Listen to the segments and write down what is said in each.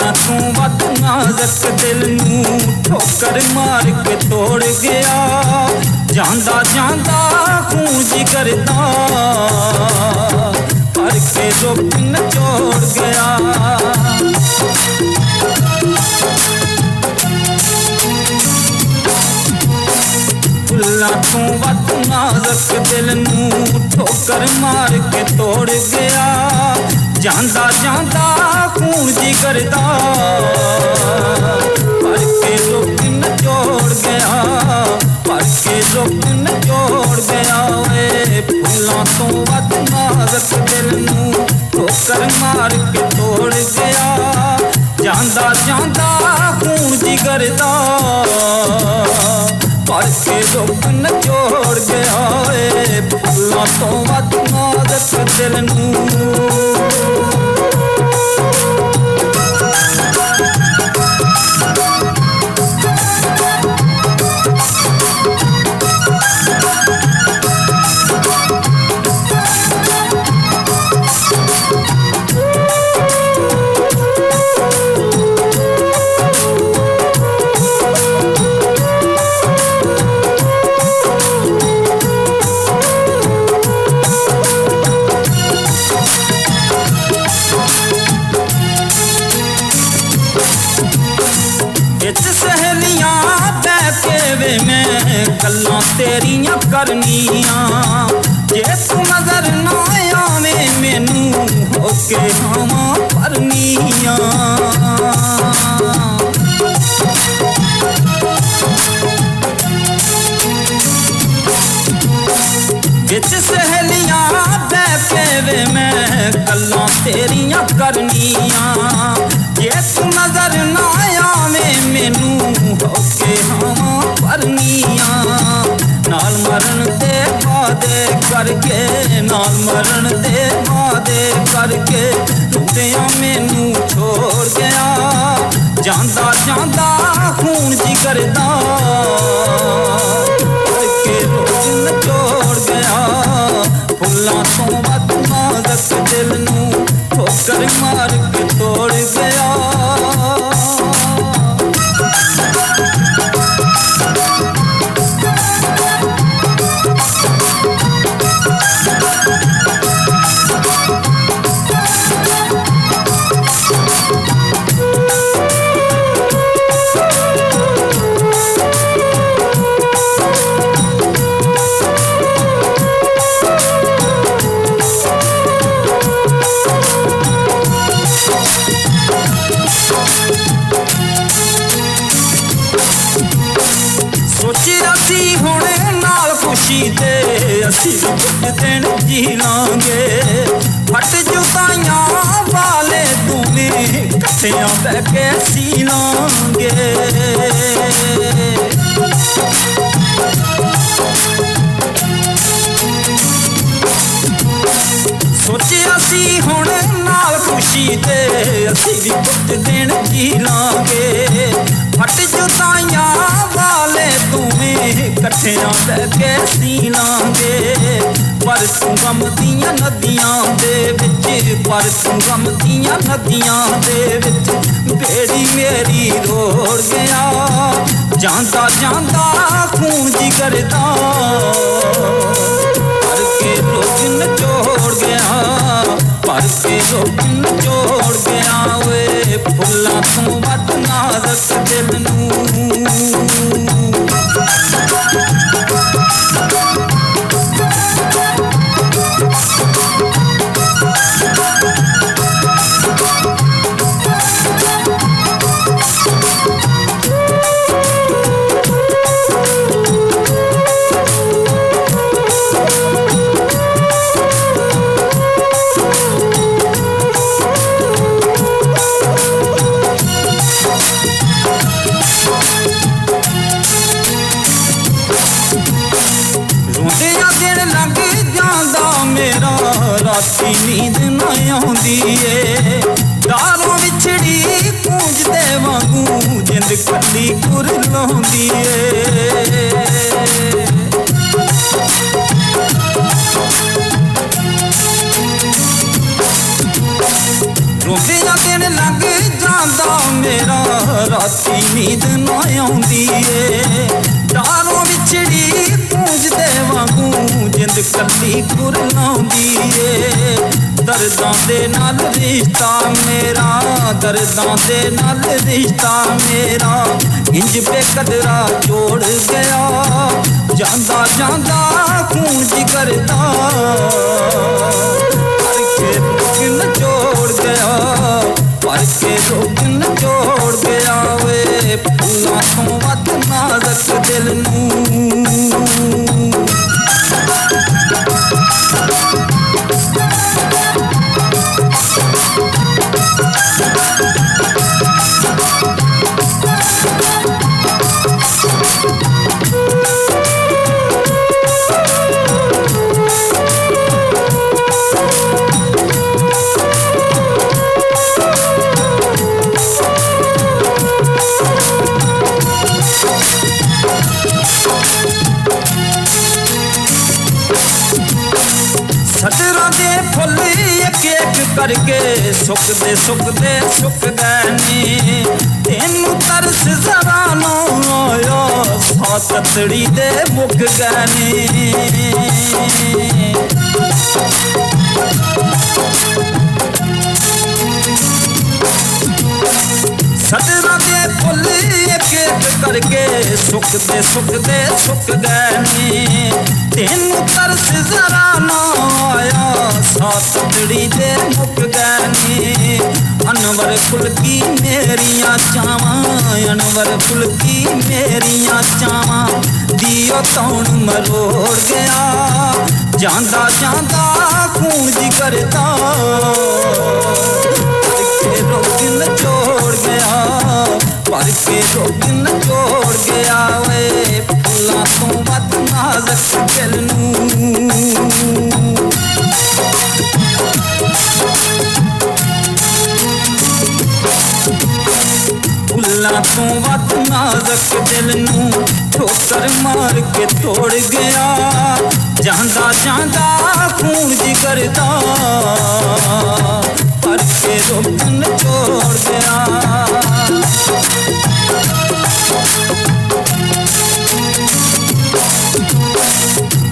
फुल्लां तों वध नाज़क दिल नूं ठोकर मार के तोड़ गया। जांदा जांदा खून जिगर दा भर के रुख नचोड़ गया। फुल्लां तों वध नाज़क दिल नूं ठोकर मार के तोड़ गया। जांदा जांदा खून जिगर दा भर के रुख नचोड़ गया। भर के रुख नचोड़ गया। फुल्लां तों वध नाज़क दिल नूं ठोकर मार के तोड़ गया। जांदा जांदा खून जिगर दा भर के रुख नचोड़ गया। फुल्लां तों वध नाज़क दिल नूं। सहेलियां बैठे वे मैं गल्लां तेरियां करनियां। जे तू नजर ना आवे मैनू होके हावां भरनियां। बिच सहेलियां बैठे वे मैं गल्लां तेरियां करनियां। जे तू नजर ना आवे मैनू होके हावां भरनियां। नाल मरण दे वादे करके नाल मरण दे वादे करके रुंदियां मैनू छोड़ गया। जांदा जांदा खून जिगर दा भर के रुख नचोड़ गया। फुल्लां तों वध नाज़क दिल नूं ठोकर मार के तोड़ गया। सोचिया सी हुणे नाल खुशी ते असी कुछ दिन जी लांगे। फट जुताइयां वाले दोवें कट्ठियां बह के सी लांगे। सोचिया सी हुणे नाल खुशी ते असी भी कुछ दिन जी लांगे। फट जुताइयां वाले दोवें कट्ठियां बह के सी लांगे। पर तू गम दियां नदियां दे विच पर तू गम दियां नदियां दे विच बेड़ी मेरी रोड़ गया। जांदा जांदा खून जिगर दा भर के रुख नचोड़ गया। भर के रुख नचोड़ गया। फुल्लां तों वध नाज़क दिल नूं। राती नींद ना आउंदी ए। दारों विछड़ी पूंजदे वांगू जिंद कली कुर लाउंदी ए। रोंदियां दिन लंघ ਜਾਂਦਾ ਮੇਰਾ ਰਾਤੀ ਨੀਂਦ ਨਾ ਆਉਂਦੀ ਏ ਡਾਰੋਂ ਵਿਛੜੀ ਪੂੰਝਦੇ ਵਾਂਗੂ ਜਿੰਦ ਕੱਲੀ ਕੁਰਲਾਉਂਦੀ ਏ ਦਰਦਾਂ ਦੇ ਨਾਲ ਰਿਸ਼ਤਾ ਮੇਰਾ ਦਰਦਾਂ ਦੇ ਨਾਲ ਰਿਸ਼ਤਾ ਮੇਰਾ ਇੰਜ ਬੇਕਦਰਾ ਜੋੜ ਗਿਆ ਜਾਂਦਾ ਜਾਂਦਾ ਖੂਨ ਜਿਗਰ ਦਾ ਪਰ ਕੇ ਰੁਕਨ ਜੋੜ ਗਿਆ ਪਰ ਕੇ ਰੁਕਨ ਜੋੜ ਗਿਆ ਵੇ ਫੁੱਲਾਂ ਤੋਂ ਵੱਧ ਨਾਜ਼ਕ ਦਿਲ ਨੂੰ ਸਟਰਾਂ ਦੇ ਫੁੱਲ ਇੱਕ ਇੱਕ ਕਰਕੇ ਸੁੱਕਦੇ ਸੁੱਕਦੇ ਸੁੱਕ ਗਏ ਨੇ ਤੈਨੂੰ ਤਰਸ ਜ਼ਰਾ ਨਾ ਆਇਆ ਸੌ ਤਤੜੀ ਦੇ ਮੁੱਕ ਗਏ ਨੇ ਸਟਰਾਂ ਦੇ ਫੁੱਲ ਇੱਕ ਇੱਕ ਕਰਕੇ ਸੁੱਕਦੇ ਸੁੱਕਦੇ ਸੁੱਕ ਗਏ ਨੇ ਤੈਨੂੰ ਤਰਸ ਜ਼ਰਾ ਨਾ ਆਇਆ ਸਾਤੜੀ ਦੇ ਮੁੱਕ ਗਏ ਨੇ ਅਨਵਰ ਫੁਲਕੀ ਮੇਰੀਆਂ ਚਾਵਾਂ ਅਨਵਰ ਫੁਲਕੀ ਮੇਰੀਆਂ ਚਾਵਾਂ ਦੀਓ ਤੌਣ ਮਰੋੜ ਗਿਆ ਜਾਂਦਾ ਜਾਂਦਾ ਖੂਨ ਜਿਗਰ ਦਾ ਕੇ ਰੋਗਨ ਜੋੜ ਗਿਆ ਪਰ ਕੇ ਰੋਗਨ ਜੋੜ ਗਿਆ ਵੇ ਫੁੱਲਾਂ ਤੋਂ ਵੱਧ ਨਾਜ਼ਕ ਦਿਲ ਨੂੰ ਫੁੱਲਾਂ ਤੋਂ ਵੱਧ ਨਾਜ਼ਕ ਦਿਲ ਨੂੰ ਠੋਕਰ ਮਾਰ ਕੇ ਤੋੜ ਗਿਆ ਜਾਂਦਾ ਜਾਂਦਾ ਖੂਨ ਜਿਗਰ ਦਾ ਪਰ ਕੇ ਰੋਕਨ ਜੋੜ ਗਿਆ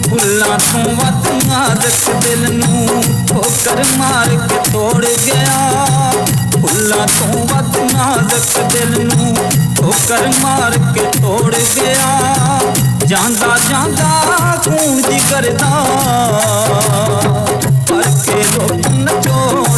ਫੁੱਲਾਂ ਤੋਂ ਵੱਧ ਨਾਜ਼ਕ ਦਿਲ ਨੂੰ ਠੋਕਰ ਮਾਰ ਕੇ ਤੋੜ ਗਿਆ ਫੁੱਲਾਂ ਤੋਂ ਵੱਧ ਨਾਜ਼ਕ ਦਿਲ ਨੂੰ ਠੋਕਰ ਮਾਰ ਕੇ ਤੋੜ ਗਿਆ ਜਾਂਦਾ ਜਾਂਦਾ ਖੂਨ ਜਿਗਰ ਦਾ ਪਰ ਕੇ ਰੋਕਨ ਜੋੜ